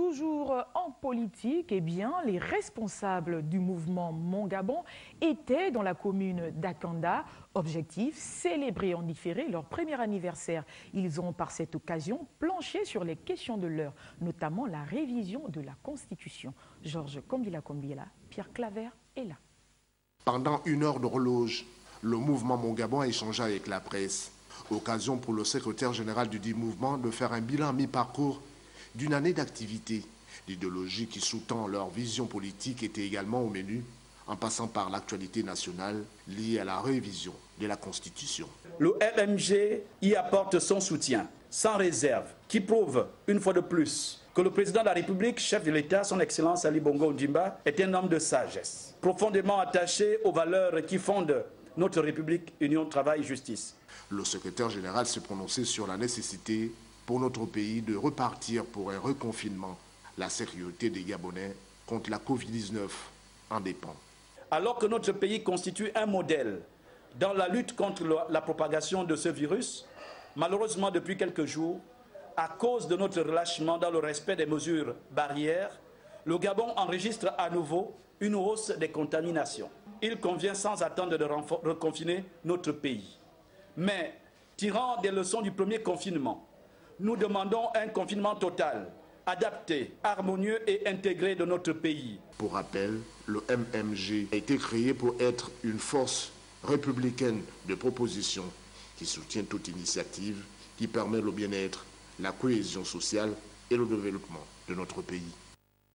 Toujours en politique, eh bien, les responsables du mouvement Mon Gabon étaient dans la commune d'Akanda. Objectif, célébrer en différé leur premier anniversaire. Ils ont par cette occasion planché sur les questions de l'heure, notamment la révision de la Constitution. Georges Kombila, Pierre Claver est là. Pendant une heure d'horloge, le mouvement Mon Gabon a échangé avec la presse. Occasion pour le secrétaire général du dit mouvement de faire un bilan mi-parcours d'une année d'activité. L'idéologie qui sous-tend leur vision politique était également au menu, en passant par l'actualité nationale liée à la révision de la Constitution. Le MMG y apporte son soutien, sans réserve, qui prouve, une fois de plus, que le président de la République, chef de l'État, son Excellence Ali Bongo Ondimba, est un homme de sagesse, profondément attaché aux valeurs qui fondent notre République, union, travail, justice. Le secrétaire général s'est prononcé sur la nécessité pour notre pays de repartir pour un reconfinement. La sécurité des Gabonais contre la Covid-19 en dépend. Alors que notre pays constitue un modèle dans la lutte contre la propagation de ce virus, malheureusement depuis quelques jours, à cause de notre relâchement dans le respect des mesures barrières, le Gabon enregistre à nouveau une hausse des contaminations. Il convient sans attendre de reconfiner notre pays. Mais, tirant des leçons du premier confinement, nous demandons un confinement total, adapté, harmonieux et intégré de notre pays. Pour rappel, le MMG a été créé pour être une force républicaine de proposition qui soutient toute initiative qui permet le bien-être, la cohésion sociale et le développement de notre pays.